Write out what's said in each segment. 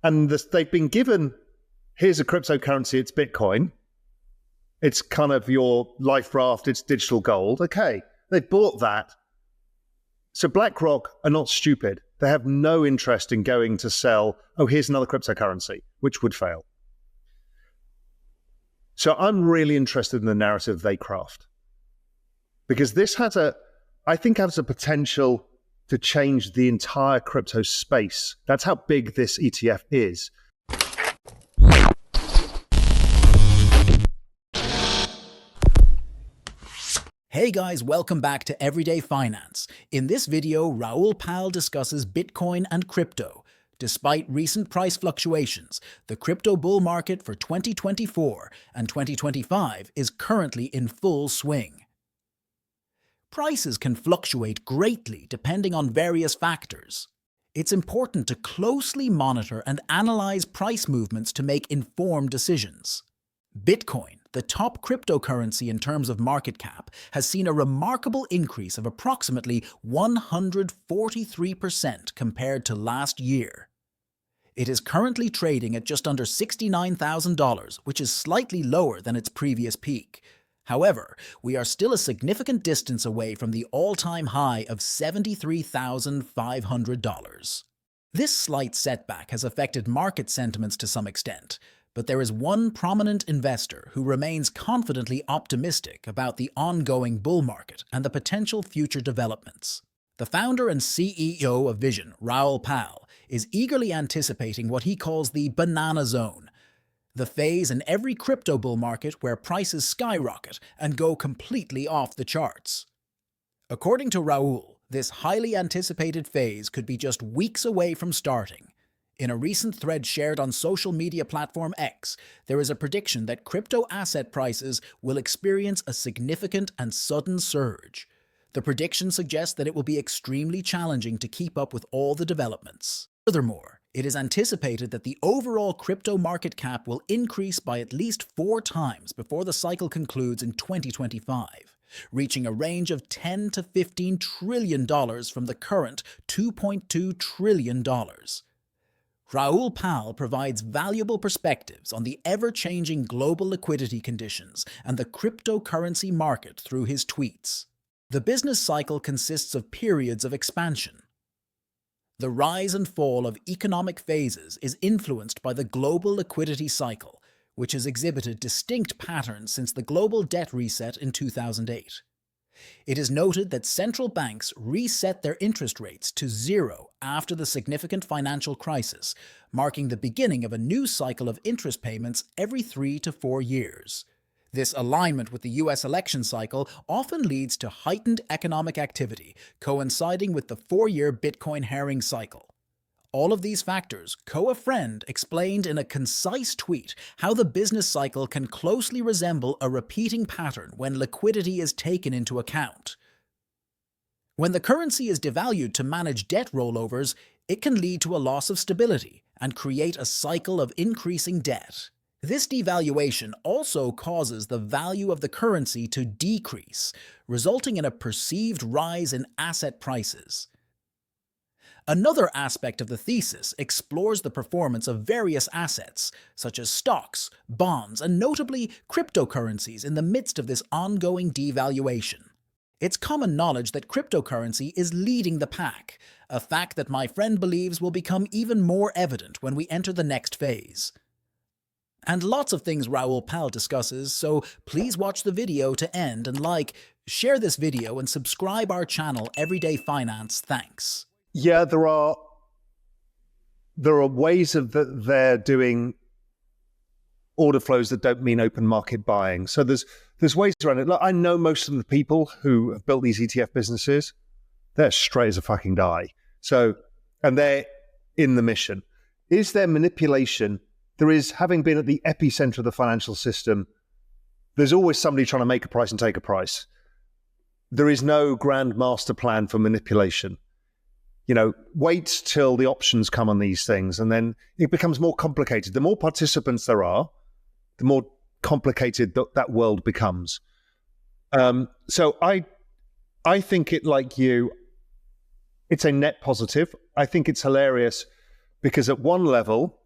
And they've been given, here's a cryptocurrency, it's Bitcoin. It's kind of your life raft, it's digital gold. Okay, they bought that. So BlackRock are not stupid. They have no interest in going to sell, oh, here's another cryptocurrency, which would fail. So I'm really interested in the narrative they craft. Because this I think has a potential to change the entire crypto space. That's how big this ETF is. Hey guys, welcome back to Everyday Finance. In this video, Raoul Pal discusses Bitcoin and crypto. Despite recent price fluctuations, the crypto bull market for 2024 and 2025 is currently in full swing. Prices can fluctuate greatly depending on various factors. It's important to closely monitor and analyze price movements to make informed decisions. Bitcoin, the top cryptocurrency in terms of market cap, has seen a remarkable increase of approximately 143% compared to last year. It is currently trading at just under $69,000, which is slightly lower than its previous peak. However, we are still a significant distance away from the all-time high of $73,500. This slight setback has affected market sentiments to some extent, but there is one prominent investor who remains confidently optimistic about the ongoing bull market and the potential future developments. The founder and CEO of Vision, Raoul Pal, is eagerly anticipating what he calls the banana zone, the phase in every crypto bull market where prices skyrocket and go completely off the charts. According to Raoul, this highly anticipated phase could be just weeks away from starting. In a recent thread shared on social media platform X, there is a prediction that crypto asset prices will experience a significant and sudden surge. The prediction suggests that it will be extremely challenging to keep up with all the developments. Furthermore, it is anticipated that the overall crypto market cap will increase by at least 4 times before the cycle concludes in 2025, reaching a range of $10 to $15 trillion from the current $2.2 trillion. Raoul Pal provides valuable perspectives on the ever-changing global liquidity conditions and the cryptocurrency market through his tweets. The business cycle consists of periods of expansion. The rise and fall of economic phases is influenced by the global liquidity cycle, which has exhibited distinct patterns since the global debt reset in 2008. It is noted that central banks reset their interest rates to zero after the significant financial crisis, marking the beginning of a new cycle of interest payments every 3 to 4 years. This alignment with the US election cycle often leads to heightened economic activity, coinciding with the 4-year Bitcoin halving cycle. All of these factors, Koa Friend explained in a concise tweet how the business cycle can closely resemble a repeating pattern when liquidity is taken into account. When the currency is devalued to manage debt rollovers, it can lead to a loss of stability and create a cycle of increasing debt. This devaluation also causes the value of the currency to decrease, resulting in a perceived rise in asset prices. Another aspect of the thesis explores the performance of various assets, such as stocks, bonds, and notably cryptocurrencies in the midst of this ongoing devaluation. It's common knowledge that cryptocurrency is leading the pack, a fact that my friend believes will become even more evident when we enter the next phase. And lots of things Raoul Pal discusses, so please watch the video to end and share this video and subscribe our channel Everyday Finance. Thanks. Yeah, there are ways of that they're doing order flows that don't mean open market buying. So there's ways around it. Look, I know most of the people who have built these ETF businesses, they're straight as a fucking die. So, and they're in the mission. Is there manipulation? There is, having been at the epicenter of the financial system, there's always somebody trying to make a price and take a price. There is no grand master plan for manipulation. Wait till the options come on these things, and then it becomes more complicated. The more participants there are, the more complicated that world becomes. So I think it, like you, it's a net positive. I think it's hilarious because at one level,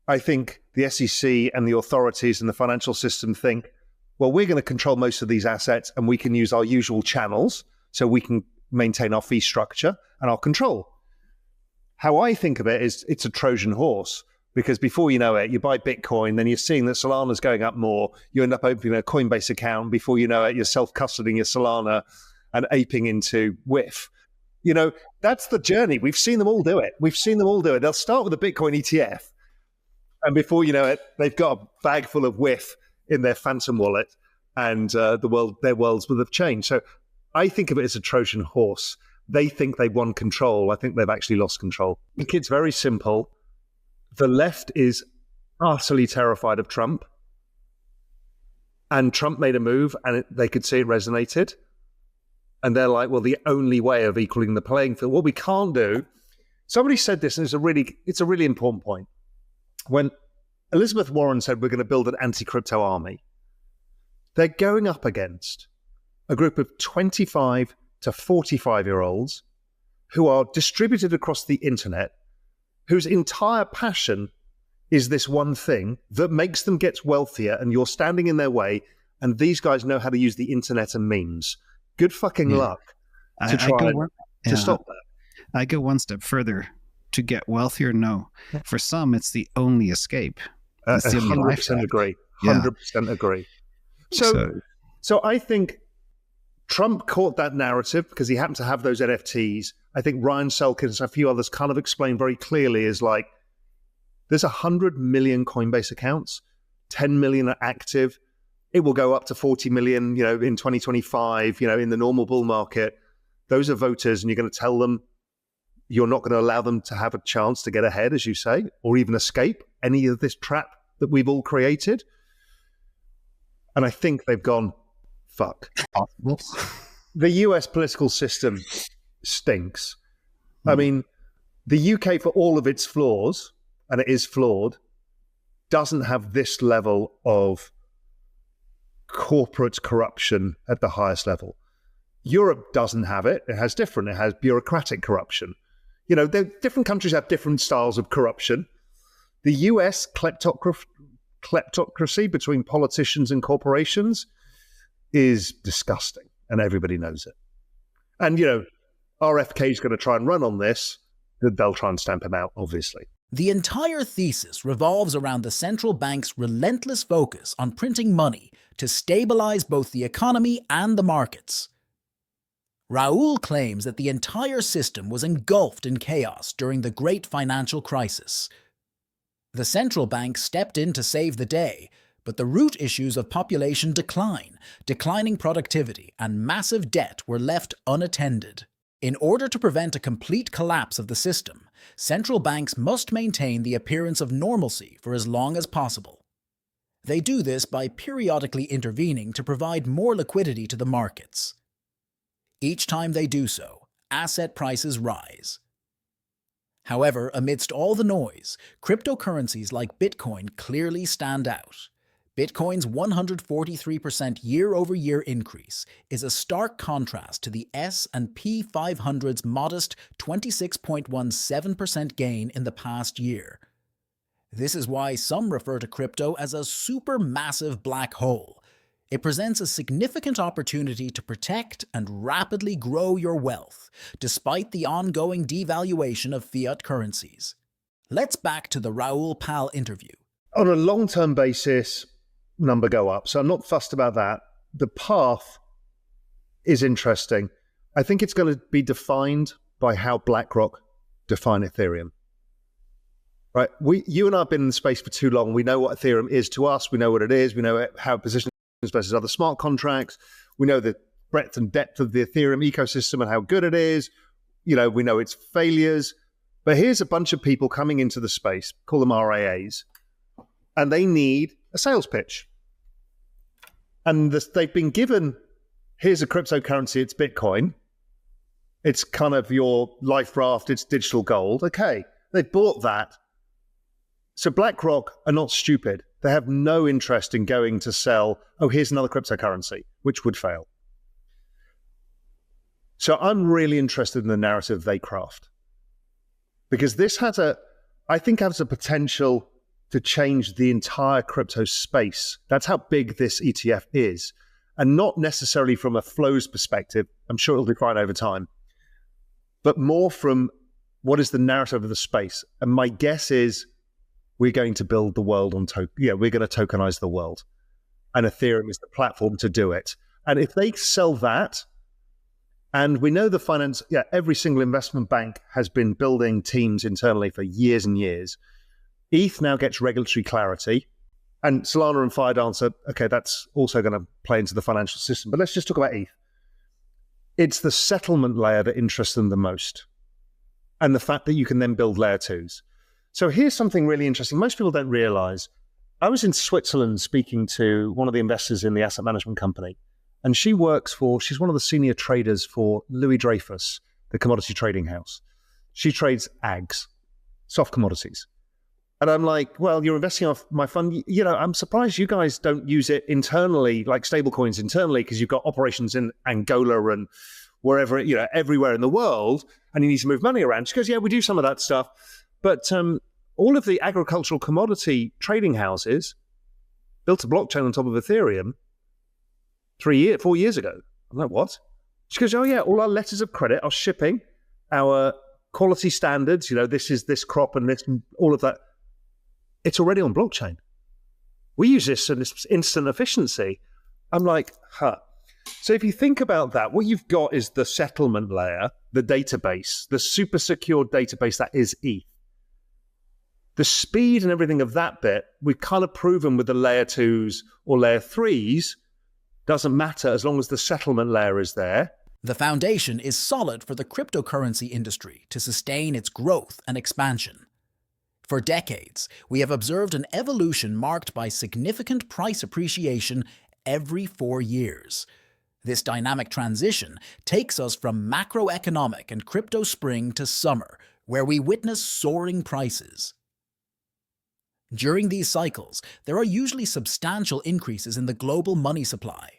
I think the SEC and the authorities and the financial system think, well, we're going to control most of these assets and we can use our usual channels so we can maintain our fee structure and our control. How I think of it is it's a Trojan horse, because before you know it, you buy Bitcoin, then you're seeing that Solana's going up more. You end up opening a Coinbase account. Before you know it, you're self-custodying your Solana and aping into WIF. You know, that's the journey. We've seen them all do it. They'll start with a Bitcoin ETF. And before you know it, they've got a bag full of WIF in their phantom wallet, and their worlds will have changed. So I think of it as a Trojan horse. They think they've won control. I think they've actually lost control. I think it's very simple. The left is utterly terrified of Trump. And Trump made a move, and they could see it resonated. And they're like, well, the only way of equaling the playing field, what we can't do. Somebody said this, and it's a really important point. When Elizabeth Warren said we're going to build an anti-crypto army, they're going up against a group of 25 to 45-year-olds who are distributed across the internet, whose entire passion is this one thing that makes them get wealthier, and you're standing in their way, and these guys know how to use the internet and memes. Good fucking luck to stop that. I go one step further. To get wealthier, no. For some, it's the only escape. 100% agree. 100% agree. So I think Trump caught that narrative because he happened to have those NFTs. I think Ryan Selkins and a few others kind of explained very clearly is like, there's 100 million Coinbase accounts, 10 million are active. It will go up to 40 million, in 2025, in the normal bull market. Those are voters, and you're going to tell them you're not going to allow them to have a chance to get ahead, as you say, or even escape any of this trap that we've all created. And I think they've gone, fuck. Possible. The US political system stinks. I mean, the UK, for all of its flaws, and it is flawed, doesn't have this level of corporate corruption at the highest level. Europe doesn't have it. It has bureaucratic corruption. Different countries have different styles of corruption. The US kleptocracy between politicians and corporations is disgusting, and everybody knows it. And, RFK is going to try and run on this. They'll try and stamp him out, obviously. The entire thesis revolves around the central bank's relentless focus on printing money to stabilize both the economy and the markets. Raoul claims that the entire system was engulfed in chaos during the great financial crisis. The central bank stepped in to save the day, but the root issues of population decline, declining productivity, and massive debt were left unattended. In order to prevent a complete collapse of the system, central banks must maintain the appearance of normalcy for as long as possible. They do this by periodically intervening to provide more liquidity to the markets. Each time they do so, asset prices rise. However, amidst all the noise, cryptocurrencies like Bitcoin clearly stand out. Bitcoin's 143% year-over-year increase is a stark contrast to the S&P 500's modest 26.17% gain in the past year. This is why some refer to crypto as a supermassive black hole. It presents a significant opportunity to protect and rapidly grow your wealth, despite the ongoing devaluation of fiat currencies. Let's back to the Raoul Pal interview. On a long-term basis, number go up. So I'm not fussed about that. The path is interesting. I think it's going to be defined by how BlackRock define Ethereum. Right? You and I have been in the space for too long. We know what Ethereum is to us. We know what it is. We know how it positions versus other smart contracts. We know the breadth and depth of the Ethereum ecosystem and how good it is. We know its failures. But here's a bunch of people coming into the space, call them RIAs, and they need a sales pitch. And they've been given, here's a cryptocurrency, it's Bitcoin. It's kind of your life raft, it's digital gold. Okay, they bought that. So BlackRock are not stupid. They have no interest in going to sell, here's another cryptocurrency, which would fail. So I'm really interested in the narrative they craft. Because this has a potential to change the entire crypto space. That's how big this ETF is. And not necessarily from a flows perspective, I'm sure it'll decline over time, but more from what is the narrative of the space. And my guess is we're going to build the world on we're going to tokenize the world. And Ethereum is the platform to do it. And if they sell that, and we know every single investment bank has been building teams internally for years and years. ETH now gets regulatory clarity. And Solana and Firedance okay, that's also going to play into the financial system. But let's just talk about ETH. It's the settlement layer that interests them the most. And the fact that you can then build layer twos. So here's something really interesting. Most people don't realize. I was in Switzerland speaking to one of the investors in the asset management company. And she's one of the senior traders for Louis Dreyfus, the commodity trading house. She trades ags, soft commodities. And I'm like, well, you're investing off my fund. I'm surprised you guys don't use it internally, like stablecoins internally, because you've got operations in Angola and wherever, everywhere in the world, and you need to move money around. She goes, yeah, we do some of that stuff. But all of the agricultural commodity trading houses built a blockchain on top of Ethereum 4 years ago. I'm like, what? She goes, oh yeah, all our letters of credit, our shipping, our quality standards, this is this crop and this, and all of that. It's already on blockchain. We use this in this instant efficiency. I'm like, huh. So if you think about that, what you've got is the settlement layer, the database, the super secure database that is ETH. The speed and everything of that bit, we've kind of proven with the layer 2s or layer 3s, doesn't matter as long as the settlement layer is there. The foundation is solid for the cryptocurrency industry to sustain its growth and expansion. For decades, we have observed an evolution marked by significant price appreciation every 4 years. This dynamic transition takes us from macroeconomic and crypto spring to summer, where we witness soaring prices. During these cycles, there are usually substantial increases in the global money supply.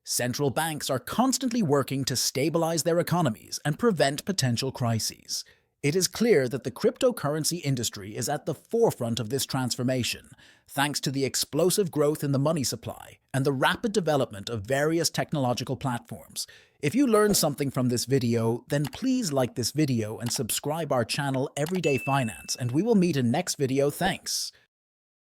Central banks are constantly working to stabilize their economies and prevent potential crises. It is clear that the cryptocurrency industry is at the forefront of this transformation, thanks to the explosive growth in the money supply and the rapid development of various technological platforms. If you learned something from this video, then please like this video and subscribe our channel Everyday Finance, and we will meet in next video. Thanks.